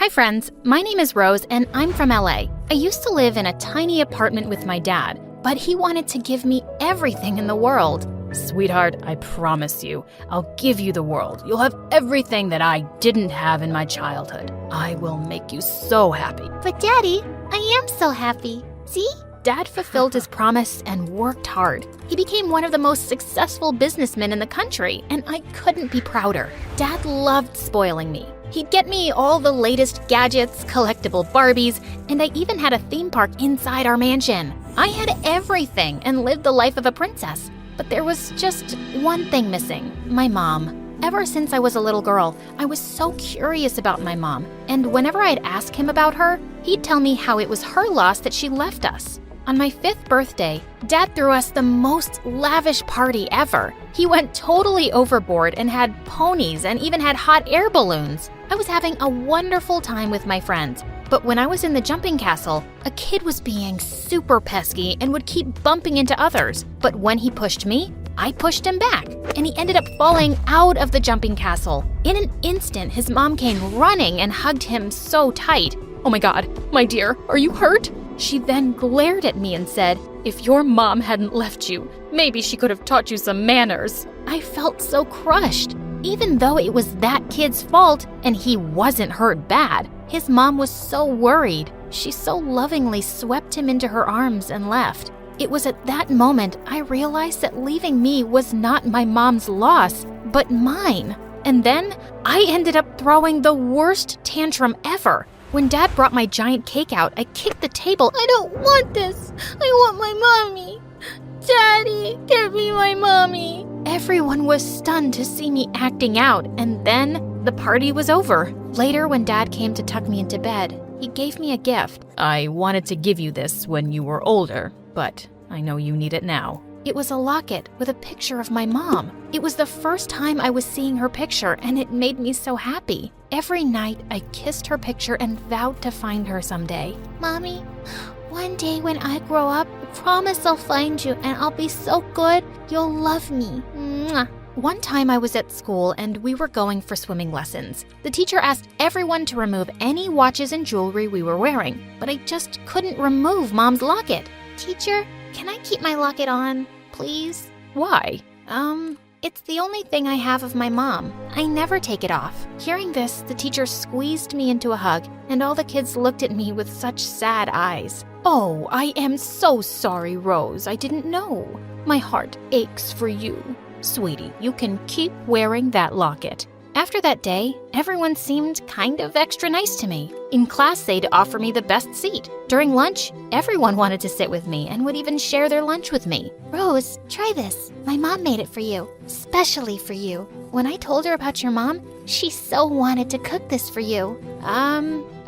Hi friends, my name is Rose and I'm from LA. I used to live in a tiny apartment with my dad, but he wanted to give me everything in the world. Sweetheart, I promise you, I'll give you the world. You'll have everything that I didn't have in my childhood. I will make you so happy. But Daddy, I am so happy. See? Dad fulfilled his promise and worked hard. He became one of the most successful businessmen in the country, and I couldn't be prouder. Dad loved spoiling me. He'd get me all the latest gadgets, collectible Barbies, and I even had a theme park inside our mansion. I had everything and lived the life of a princess. But there was just one thing missing, my mom. Ever since I was a little girl, I was so curious about my mom, and whenever I'd ask him about her, he'd tell me how it was her loss that she left us. On my 5th birthday, Dad threw us the most lavish party ever. He went totally overboard and had ponies and even had hot air balloons. I was having a wonderful time with my friends, but when I was in the jumping castle, a kid was being super pesky and would keep bumping into others. But when he pushed me, I pushed him back, and he ended up falling out of the jumping castle. In an instant, his mom came running and hugged him so tight. "Oh my God, my dear, are you hurt?" She then glared at me and said, "If your mom hadn't left you, maybe she could have taught you some manners." I felt so crushed. Even though it was that kid's fault and he wasn't hurt bad, his mom was so worried. She so lovingly swept him into her arms and left. It was at that moment I realized that leaving me was not my mom's loss, but mine. And then I ended up throwing the worst tantrum ever. When Dad brought my giant cake out, I kicked the table. I don't want this. I want my mommy. Daddy, give me my mommy. Everyone was stunned to see me acting out, and then the party was over. Later, when Dad came to tuck me into bed, he gave me a gift. "I wanted to give you this when you were older, but I know you need it now." It was a locket with a picture of my mom. It was the first time I was seeing her picture, and it made me so happy. Every night, I kissed her picture and vowed to find her someday. Mommy, one day when I grow up, I promise I'll find you and I'll be so good, you'll love me. Mwah. One time I was at school and we were going for swimming lessons. The teacher asked everyone to remove any watches and jewelry we were wearing, but I just couldn't remove Mom's locket. Teacher, can I keep my locket on, please? Why? It's the only thing I have of my mom. I never take it off. Hearing this, the teacher squeezed me into a hug, and all the kids looked at me with such sad eyes. "Oh, I am so sorry, Rose. I didn't know. My heart aches for you. Sweetie, you can keep wearing that locket." After that day, everyone seemed kind of extra nice to me. In class, they'd offer me the best seat. During lunch, everyone wanted to sit with me and would even share their lunch with me. Rose, try this. My mom made it for you, especially for you. When I told her about your mom, she so wanted to cook this for you.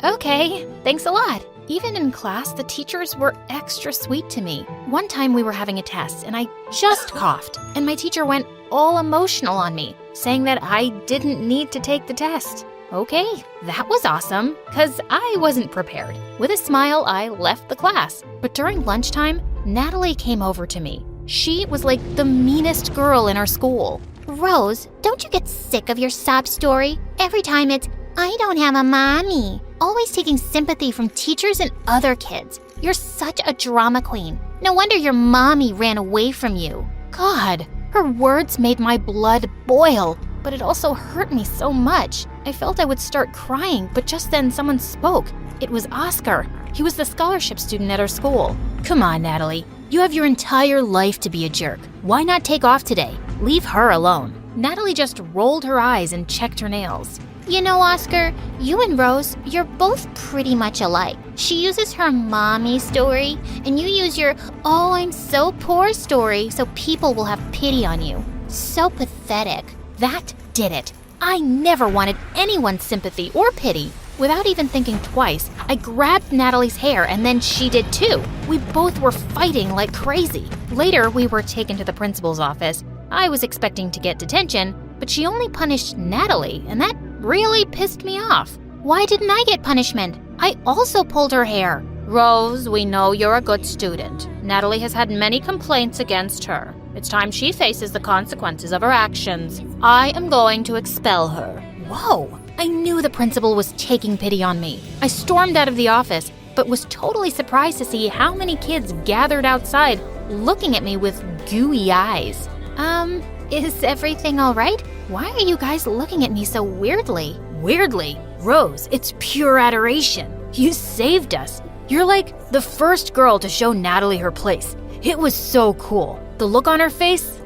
Okay, thanks a lot. Even in class, the teachers were extra sweet to me. One time we were having a test and I just coughed, and my teacher went all emotional on me, saying that I didn't need to take the test. Okay, that was awesome, because I wasn't prepared. With a smile, I left the class. But during lunchtime, Natalie came over to me. She was like the meanest girl in our school. Rose, don't you get sick of your sob story? Every time it's, I don't have a mommy. Always taking sympathy from teachers and other kids. You're such a drama queen. No wonder your mommy ran away from you. God, her words made my blood boil, but it also hurt me so much. I felt I would start crying, but just then someone spoke. It was Oscar. He was the scholarship student at our school. "Come on, Natalie. You have your entire life to be a jerk. Why not take off today? Leave her alone." Natalie just rolled her eyes and checked her nails. You know, Oscar, you and Rose, you're both pretty much alike. She uses her mommy story, and you use your, oh, I'm so poor story, so people will have pity on you. So pathetic. That did it. I never wanted anyone's sympathy or pity. Without even thinking twice, I grabbed Natalie's hair and then she did too. We both were fighting like crazy. Later, we were taken to the principal's office. I was expecting to get detention, but she only punished Natalie, and that really pissed me off. Why didn't I get punishment? I also pulled her hair. "Rose, we know you're a good student. Natalie has had many complaints against her. It's time she faces the consequences of her actions. I am going to expel her." Whoa, I knew the principal was taking pity on me. I stormed out of the office, but was totally surprised to see how many kids gathered outside looking at me with gooey eyes. Is everything all right? Why are you guys looking at me so weirdly? Weirdly? Rose, it's pure adoration. You saved us. You're like the first girl to show Natalie her place. It was so cool. The look on her face,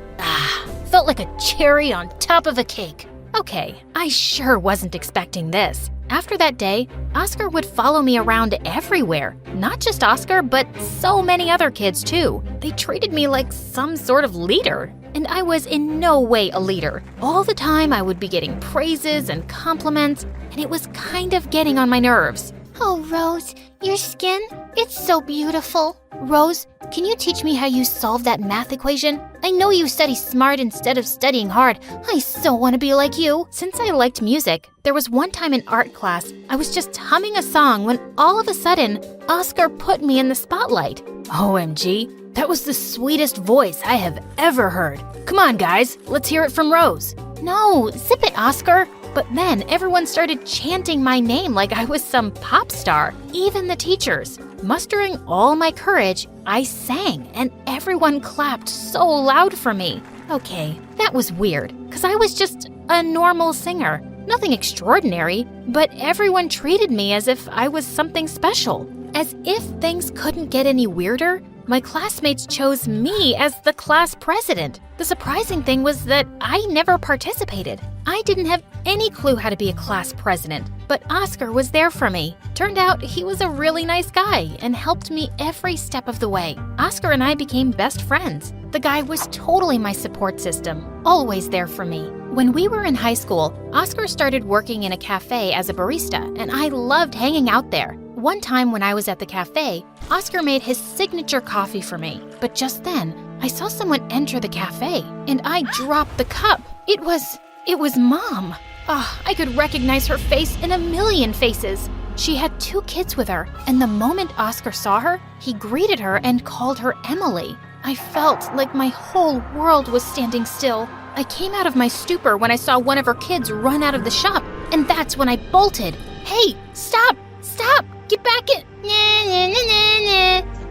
felt like a cherry on top of a cake. Okay, I sure wasn't expecting this. After that day, Oscar would follow me around everywhere. Not just Oscar, but so many other kids too. They treated me like some sort of leader. And I was in no way a leader. All the time I would be getting praises and compliments, and it was kind of getting on my nerves. Oh, Rose, your skin, it's so beautiful. Rose, can you teach me how you solve that math equation? I know you study smart instead of studying hard. I so want to be like you. Since I liked music, there was one time in art class, I was just humming a song when all of a sudden, Oscar put me in the spotlight. OMG, that was the sweetest voice I have ever heard. Come on, guys, let's hear it from Rose. No, zip it, Oscar. But then everyone started chanting my name like I was some pop star, even the teachers. Mustering all my courage, I sang, and everyone clapped so loud for me. Okay, that was weird, because I was just a normal singer. Nothing extraordinary, but everyone treated me as if I was something special. As if things couldn't get any weirder, my classmates chose me as the class president. The surprising thing was that I never participated. I didn't have any clue how to be a class president, but Oscar was there for me. Turned out he was a really nice guy and helped me every step of the way. Oscar and I became best friends. The guy was totally my support system, always there for me. When we were in high school, Oscar started working in a cafe as a barista, and I loved hanging out there. One time when I was at the cafe, Oscar made his signature coffee for me. But just then, I saw someone enter the cafe, and I dropped the cup. It was Mom. I could recognize her face in a million faces. She had 2 kids with her, and the moment Oscar saw her, he greeted her and called her Emily. I felt like my whole world was standing still. I came out of my stupor when I saw one of her kids run out of the shop, and that's when I bolted. Hey, stop! Stop! Get back in!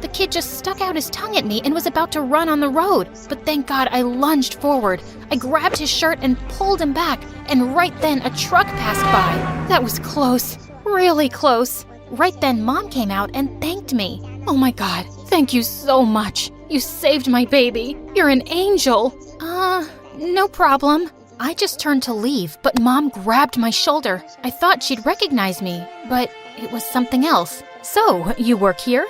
The kid just stuck out his tongue at me and was about to run on the road, but thank God I lunged forward. I grabbed his shirt and pulled him back, and right then a truck passed by. That was close, really close. Right then Mom came out and thanked me. Oh my God, thank you so much. You saved my baby. You're an angel. No problem. I just turned to leave, but Mom grabbed my shoulder. I thought she'd recognize me, but it was something else. So, you work here?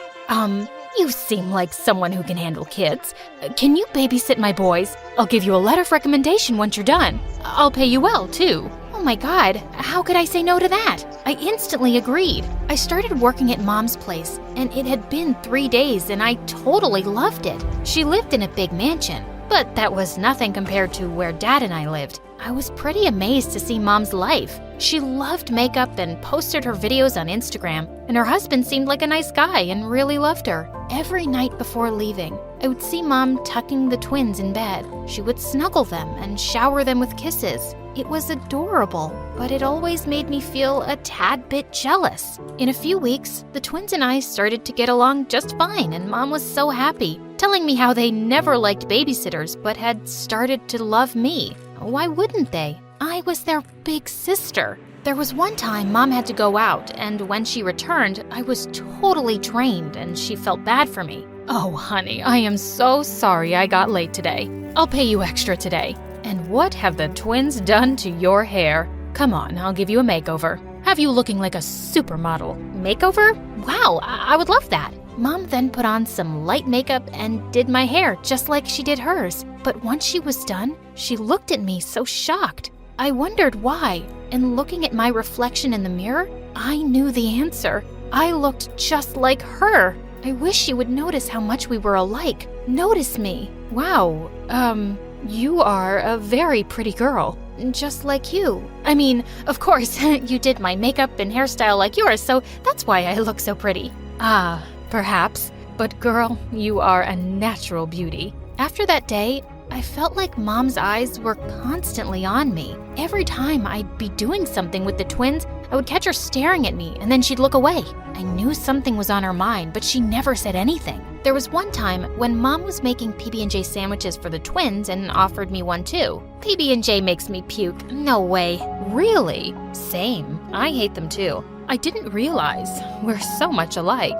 You seem like someone who can handle kids. Can you babysit my boys? I'll give you a letter of recommendation once you're done. I'll pay you well, too. Oh my God, how could I say no to that? I instantly agreed. I started working at Mom's place, and it had been 3 days, and I totally loved it. She lived in a big mansion, but that was nothing compared to where Dad and I lived. I was pretty amazed to see Mom's life. She loved makeup and posted her videos on Instagram, and her husband seemed like a nice guy and really loved her. Every night before leaving, I would see Mom tucking the twins in bed. She would snuggle them and shower them with kisses. It was adorable, but it always made me feel a tad bit jealous. In a few weeks, the twins and I started to get along just fine, and Mom was so happy, telling me how they never liked babysitters but had started to love me. Why wouldn't they? I was their big sister. There was one time Mom had to go out, and when she returned, I was totally drained, and she felt bad for me. Oh, honey, I am so sorry I got late today. I'll pay you extra today. And what have the twins done to your hair? Come on, I'll give you a makeover. Have you looking like a supermodel. Makeover? Wow, I would love that. Mom then put on some light makeup and did my hair just like she did hers. But once she was done, she looked at me so shocked. I wondered why, and looking at my reflection in the mirror, I knew the answer. I looked just like her. I wish she would notice how much we were alike. Notice me. Wow, you are a very pretty girl. Just like you. I mean, of course, you did my makeup and hairstyle like yours, so that's why I look so pretty. Perhaps. But girl, you are a natural beauty. After that day, I felt like Mom's eyes were constantly on me. Every time I'd be doing something with the twins, I would catch her staring at me, and then she'd look away. I knew something was on her mind, but she never said anything. There was one time when Mom was making PB&J sandwiches for the twins and offered me one too. PB&J makes me puke. No way. Really? Same. I hate them too. I didn't realize we're so much alike.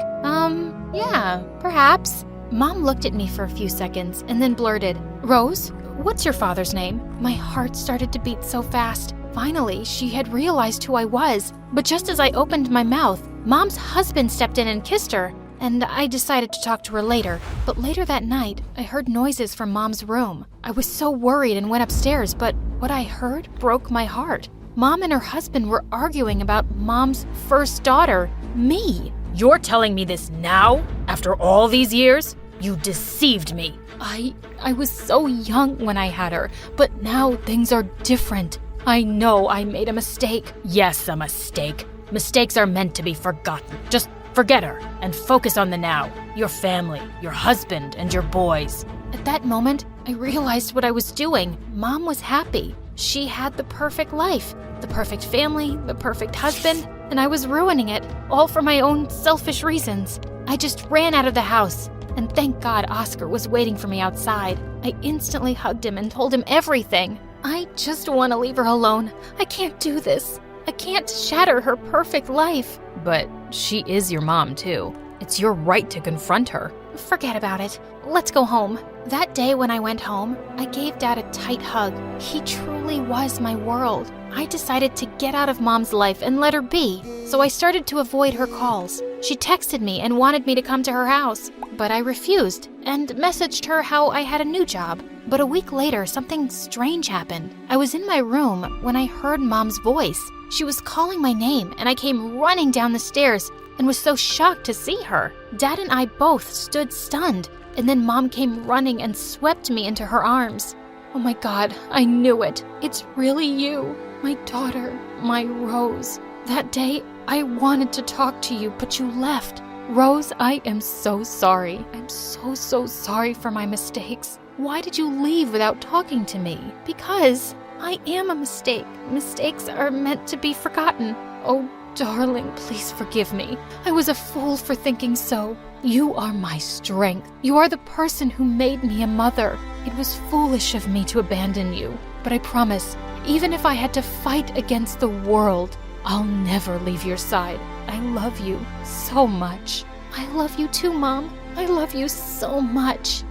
Yeah, perhaps. Mom looked at me for a few seconds and then blurted, "Rose, what's your father's name?" My heart started to beat so fast. Finally, she had realized who I was. But just as I opened my mouth, Mom's husband stepped in and kissed her, and I decided to talk to her later. But later that night, I heard noises from Mom's room. I was so worried and went upstairs, but what I heard broke my heart. Mom and her husband were arguing about Mom's first daughter, me. You're telling me this now? After all these years? You deceived me. I was so young when I had her, but now things are different. I know I made a mistake. Yes, a mistake. Mistakes are meant to be forgotten. Just forget her and focus on the now. Your family, your husband, and your boys. At that moment, I realized what I was doing. Mom was happy. She had the perfect life, the perfect family, the perfect husband, and I was ruining it, all for my own selfish reasons. I just ran out of the house, and thank God Oscar was waiting for me outside. I instantly hugged him and told him everything. I just want to leave her alone. I can't do this. I can't shatter her perfect life. But she is your mom, too. It's your right to confront her. Forget about it. Let's go home. That day when I went home, I gave Dad a tight hug. He truly was my world. I decided to get out of Mom's life and let her be, so I started to avoid her calls. She texted me and wanted me to come to her house, but I refused and messaged her how I had a new job. But a week later, something strange happened. I was in my room when I heard Mom's voice. She was calling my name, and I came running down the stairs and was so shocked to see her. Dad and I both stood stunned, and then Mom came running and swept me into her arms. Oh my God, I knew it. It's really you, my daughter, my Rose. That day, I wanted to talk to you, but you left. Rose, I am so sorry. I'm so sorry for my mistakes. Why did you leave without talking to me? Because I am a mistake. Mistakes are meant to be forgotten. Oh, darling, please forgive me. I was a fool for thinking so. You are my strength. You are the person who made me a mother. It was foolish of me to abandon you. But I promise, even if I had to fight against the world, I'll never leave your side. I love you so much. I love you too, Mom. I love you so much.